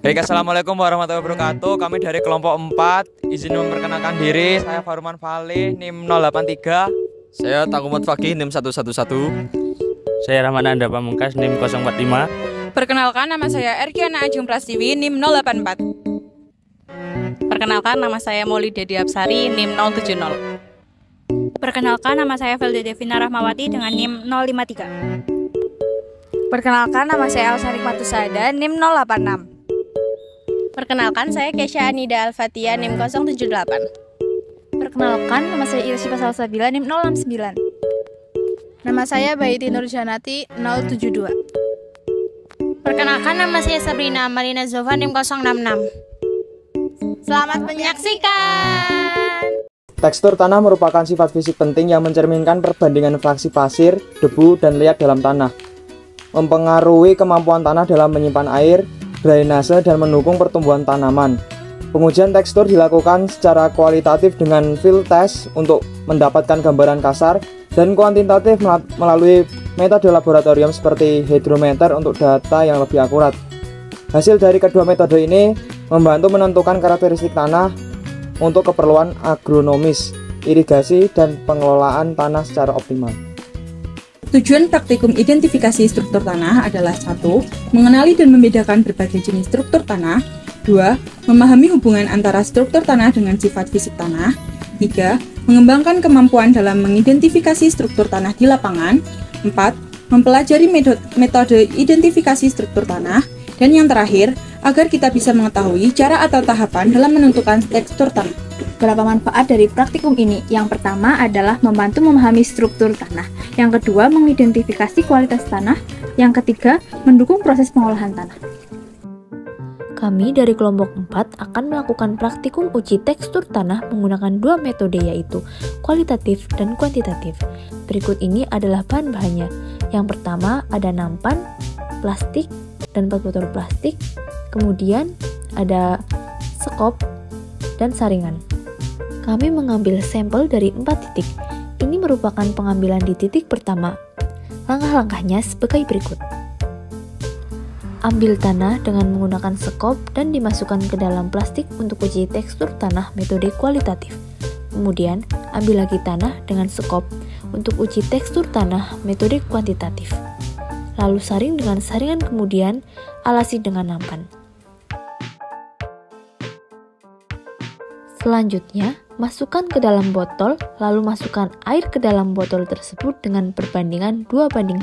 Baik, assalamualaikum warahmatullahi wabarakatuh. Kami dari kelompok 4 izin memperkenalkan diri. Saya Faruman Fali, NIM 083. Saya Takumat Fakih, NIM 111. Saya Rahman Anda Pamungkas, NIM 045. Perkenalkan, nama saya Erkiana Ajung Prastiwi, NIM 084. Perkenalkan, nama saya Moli Dedi Absari, NIM 070. Perkenalkan, nama saya Velda Devina Rahmawati dengan NIM 053. Perkenalkan, nama saya Alsa Nikmatusada, NIM 086. Perkenalkan, saya Kesha Anida Al-Fatia, NIM 078. Perkenalkan, nama saya Irsyifa Salsabila, NIM 069. Nama saya Baiti Nurjanati, 072. Perkenalkan, nama saya Sabrina Marina Zova, NIM 066. Selamat menyaksikan. Tekstur tanah merupakan sifat fisik penting yang mencerminkan perbandingan fraksi pasir, debu, dan liat dalam tanah. Mempengaruhi kemampuan tanah dalam menyimpan air, drainase, dan mendukung pertumbuhan tanaman. Pengujian tekstur dilakukan secara kualitatif dengan field test untuk mendapatkan gambaran kasar dan kuantitatif melalui metode laboratorium seperti hydrometer untuk data yang lebih akurat. Hasil dari kedua metode ini membantu menentukan karakteristik tanah untuk keperluan agronomis, irigasi, dan pengelolaan tanah secara optimal. Tujuan praktikum identifikasi struktur tanah adalah 1. Mengenali dan membedakan berbagai jenis struktur tanah. 2. Memahami hubungan antara struktur tanah dengan sifat fisik tanah. 3. Mengembangkan kemampuan dalam mengidentifikasi struktur tanah di lapangan. 4. Mempelajari metode identifikasi struktur tanah. Dan yang terakhir, agar kita bisa mengetahui cara atau tahapan dalam menentukan tekstur tanah. Berapa manfaat dari praktikum ini? Yang pertama adalah membantu memahami struktur tanah. Yang kedua, mengidentifikasi kualitas tanah. Yang ketiga, mendukung proses pengolahan tanah. Kami dari kelompok 4 akan melakukan praktikum uji tekstur tanah menggunakan dua metode, yaitu kualitatif dan kuantitatif. Berikut ini adalah bahan-bahannya. Yang pertama ada nampan, plastik, dan 4 botol plastik. Kemudian ada sekop dan saringan. Kami mengambil sampel dari 4 titik. Ini merupakan pengambilan di titik pertama. Langkah-langkahnya sebagai berikut. Ambil tanah dengan menggunakan sekop dan dimasukkan ke dalam plastik untuk uji tekstur tanah metode kualitatif. Kemudian, ambil lagi tanah dengan sekop untuk uji tekstur tanah metode kuantitatif. Lalu saring dengan saringan, kemudian alasi dengan nampan. Selanjutnya, masukkan ke dalam botol, lalu masukkan air ke dalam botol tersebut dengan perbandingan 2:1.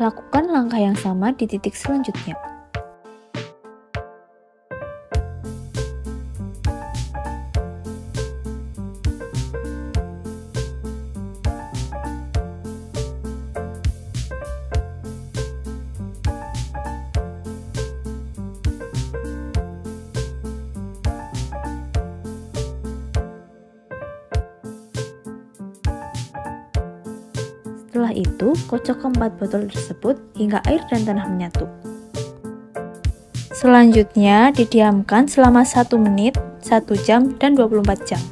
Lakukan langkah yang sama di titik selanjutnya. Setelah itu, kocok keempat botol tersebut hingga air dan tanah menyatu. Selanjutnya, didiamkan selama 1 menit, 1 jam, dan 24 jam.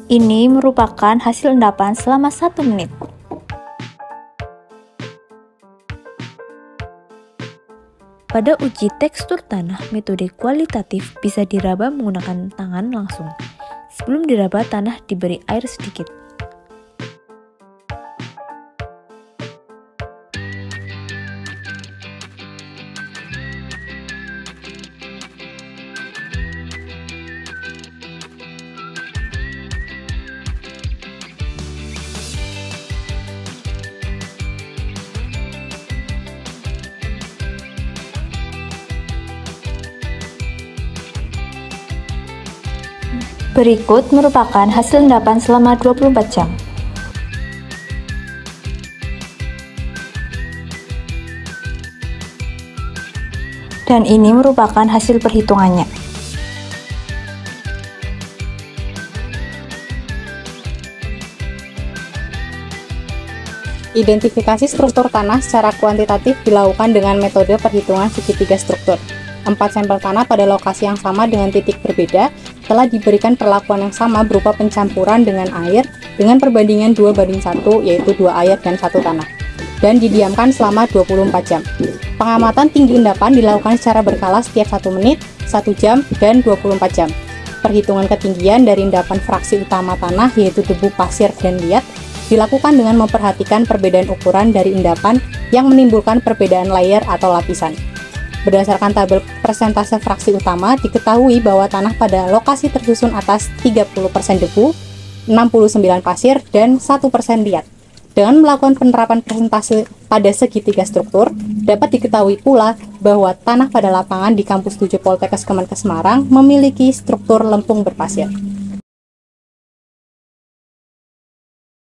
Ini merupakan hasil endapan selama 1 menit. Pada uji tekstur tanah, metode kualitatif bisa diraba menggunakan tangan langsung. Sebelum diraba, tanah diberi air sedikit. Berikut merupakan hasil endapan selama 24 jam. Dan ini merupakan hasil perhitungannya. Identifikasi struktur tanah secara kuantitatif dilakukan dengan metode perhitungan segitiga struktur. 4 sampel tanah pada lokasi yang sama dengan titik berbeda telah diberikan perlakuan yang sama berupa pencampuran dengan air dengan perbandingan 2:1, yaitu 2 air dan 1 tanah. dan didiamkan selama 24 jam. Pengamatan tinggi endapan dilakukan secara berkala setiap 1 menit, 1 jam, dan 24 jam. Perhitungan ketinggian dari endapan fraksi utama tanah yaitu debu, pasir, dan liat dilakukan dengan memperhatikan perbedaan ukuran dari endapan yang menimbulkan perbedaan layer atau lapisan. Berdasarkan tabel persentase fraksi utama, diketahui bahwa tanah pada lokasi tersusun atas 30% debu, 69 pasir, dan 1% liat. Dengan melakukan penerapan persentase pada segitiga struktur, dapat diketahui pula bahwa tanah pada lapangan di Kampus 7 Poltekkes Kemenkes Semarang memiliki struktur lempung berpasir.